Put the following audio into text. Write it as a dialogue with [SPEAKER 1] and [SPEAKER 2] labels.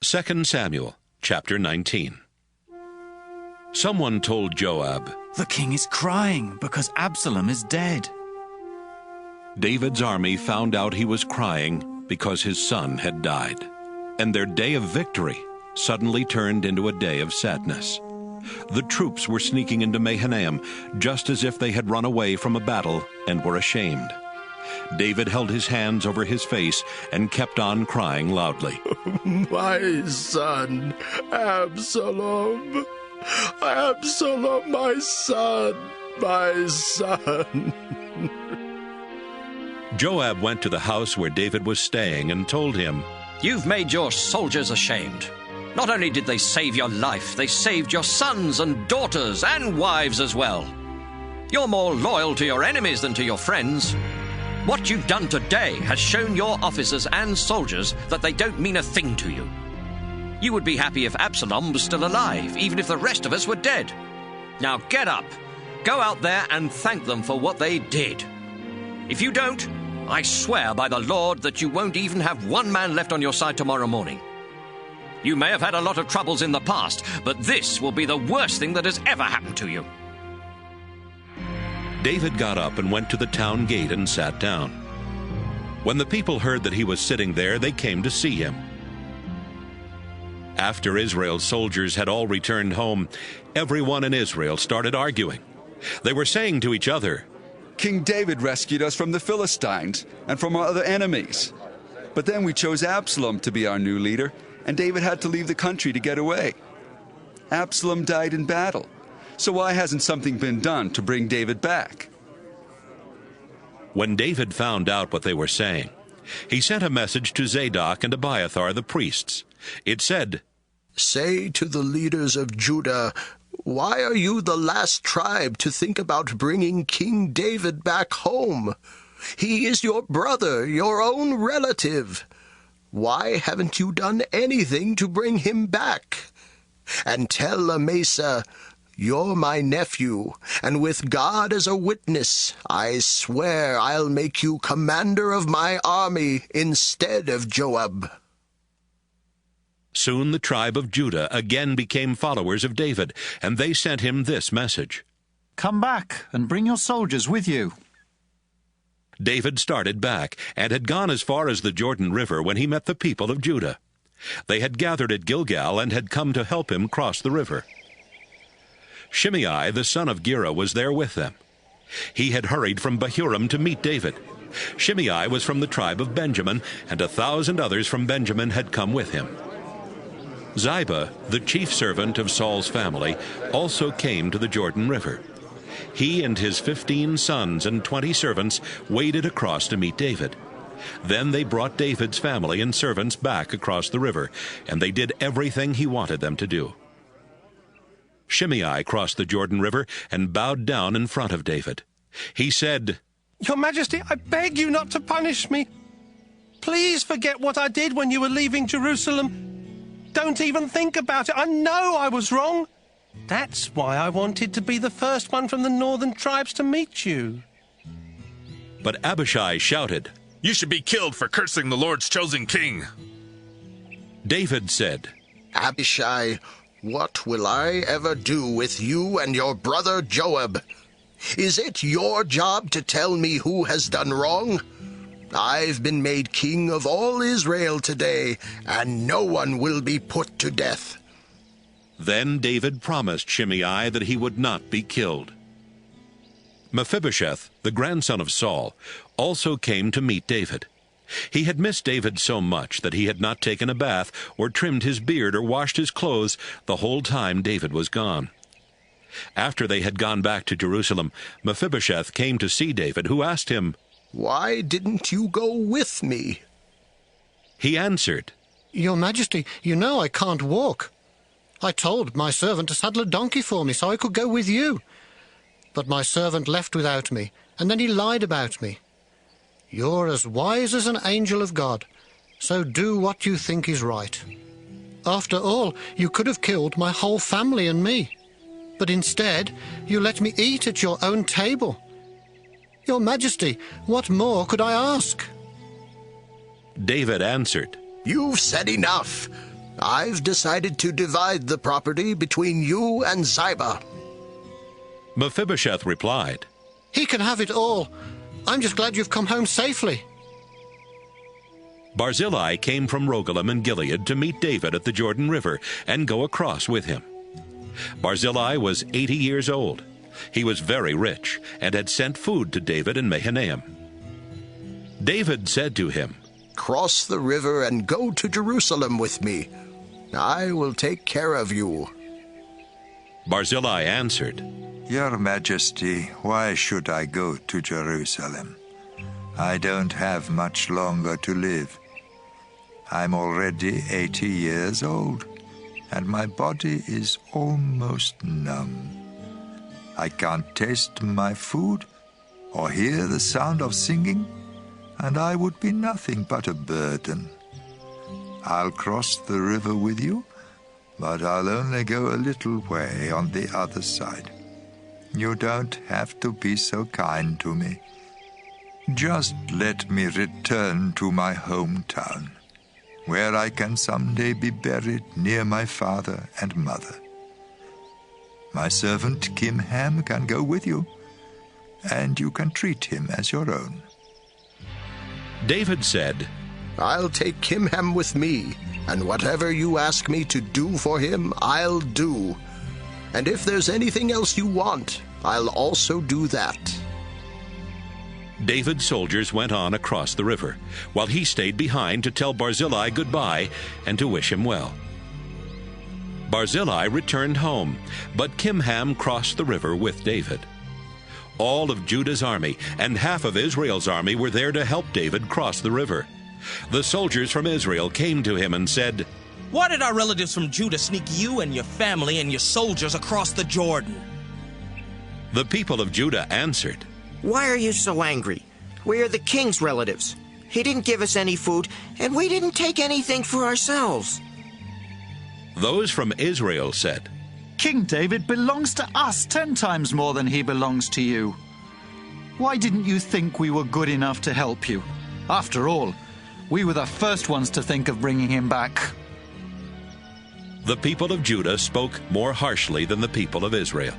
[SPEAKER 1] 2 Samuel, chapter 19. Someone told Joab,
[SPEAKER 2] "The king is crying because Absalom is dead."
[SPEAKER 1] David's army found out he was crying because his son had died, and their day of victory suddenly turned into a day of sadness. The troops were sneaking into Mahanaim just as if they had run away from a battle and were ashamed. David held his hands over his face and kept on crying loudly.
[SPEAKER 3] My son, Absalom! Absalom, my son, my son!
[SPEAKER 1] Joab went to the house where David was staying and told him,
[SPEAKER 4] "You've made your soldiers ashamed. Not only did they save your life, they saved your sons and daughters and wives as well. You're more loyal to your enemies than to your friends. What you've done today has shown your officers and soldiers that they don't mean a thing to you. You would be happy if Absalom was still alive, even if the rest of us were dead. Now get up, go out there and thank them for what they did. If you don't, I swear by the Lord that you won't even have one man left on your side tomorrow morning. You may have had a lot of troubles in the past, but this will be the worst thing that has ever happened to you."
[SPEAKER 1] David got up and went to the town gate and sat down. When the people heard that he was sitting there, they came to see him. After Israel's soldiers had all returned home, everyone in Israel started arguing. They were saying to each other,
[SPEAKER 5] "King David rescued us from the Philistines and from our other enemies. But then we chose Absalom to be our new leader, and David had to leave the country to get away. Absalom died in battle. So why hasn't something been done to bring David back?"
[SPEAKER 1] When David found out what they were saying, he sent a message to Zadok and Abiathar the priests. It said,
[SPEAKER 6] "Say to the leaders of Judah, why are you the last tribe to think about bringing King David back home? He is your brother, your own relative. Why haven't you done anything to bring him back? And tell Amasa, you're my nephew, and with God as a witness, I swear I'll make you commander of my army instead of Joab."
[SPEAKER 1] Soon the tribe of Judah again became followers of David, and they sent him this message.
[SPEAKER 2] "Come back and bring your soldiers with you."
[SPEAKER 1] David started back and had gone as far as the Jordan River when he met the people of Judah. They had gathered at Gilgal and had come to help him cross the river. Shimei, the son of Gera, was there with them. He had hurried from Bahurim to meet David. Shimei was from the tribe of Benjamin, and 1,000 others from Benjamin had come with him. Ziba, the chief servant of Saul's family, also came to the Jordan River. He and his 15 sons and 20 servants waded across to meet David. Then they brought David's family and servants back across the river, and they did everything he wanted them to do. Shimei crossed the Jordan River and bowed down in front of David. He said,
[SPEAKER 7] "Your Majesty, I beg you not to punish me. Please forget what I did when you were leaving Jerusalem. Don't even think about it. I know I was wrong. That's why I wanted to be the first one from the northern tribes to meet you."
[SPEAKER 1] But Abishai shouted,
[SPEAKER 8] "You should be killed for cursing the Lord's chosen king."
[SPEAKER 1] David said,
[SPEAKER 6] "Abishai, what will I ever do with you and your brother Joab? Is it your job to tell me who has done wrong? I've been made king of all Israel today, and no one will be put to death."
[SPEAKER 1] Then David promised Shimei that he would not be killed. Mephibosheth, the grandson of Saul, also came to meet David. He had missed David so much that he had not taken a bath or trimmed his beard or washed his clothes the whole time David was gone. After they had gone back to Jerusalem, Mephibosheth came to see David, who asked him,
[SPEAKER 6] "Why didn't you go with me?"
[SPEAKER 1] He answered,
[SPEAKER 9] "Your Majesty, you know I can't walk. I told my servant to saddle a donkey for me so I could go with you. But my servant left without me, and then he lied about me. You're as wise as an angel of God, so do what you think is right. After all, you could have killed my whole family and me. But instead, you let me eat at your own table. Your Majesty, what more could I ask?"
[SPEAKER 1] David answered,
[SPEAKER 6] "You've said enough. I've decided to divide the property between you and Ziba.
[SPEAKER 1] Mephibosheth replied,
[SPEAKER 9] He can have it all. I'm just glad you've come home safely.
[SPEAKER 1] Barzillai came from Rogelim in Gilead to meet David at the Jordan River and go across with him. Barzillai was 80 years old. He was very rich and had sent food to David in Mahanaim. David said to him,
[SPEAKER 6] Cross the river and go to Jerusalem with me. I will take care of you.
[SPEAKER 1] Barzillai answered,
[SPEAKER 10] Your Majesty, why should I go to Jerusalem? I don't have much longer to live. I'm already 80 years old, and my body is almost numb. I can't taste my food or hear the sound of singing, and I would be nothing but a burden. I'll cross the river with you, but I'll only go a little way on the other side. You don't have to be so kind to me. Just let me return to my hometown, where I can someday be buried near my father and mother. My servant Kimham can go with you, and you can treat him as your own.
[SPEAKER 1] David said,
[SPEAKER 6] I'll take Kimham with me, and whatever you ask me to do for him, I'll do. And if there's anything else you want, I'll also do that.
[SPEAKER 1] David's soldiers went on across the river, while he stayed behind to tell Barzillai goodbye and to wish him well. Barzillai returned home, but Kimham crossed the river with David. All of Judah's army and half of Israel's army were there to help David cross the river. The soldiers from Israel came to him and said,
[SPEAKER 11] Why did our relatives from Judah sneak you and your family and your soldiers across the Jordan?
[SPEAKER 1] The people of Judah answered,
[SPEAKER 12] Why are you so angry? We are the king's relatives. He didn't give us any food, and we didn't take anything for ourselves.
[SPEAKER 1] Those from Israel said,
[SPEAKER 2] King David belongs to us 10 times more than he belongs to you. Why didn't you think we were good enough to help you? After all, we were the first ones to think of bringing him back.
[SPEAKER 1] The people of Judah spoke more harshly than the people of Israel.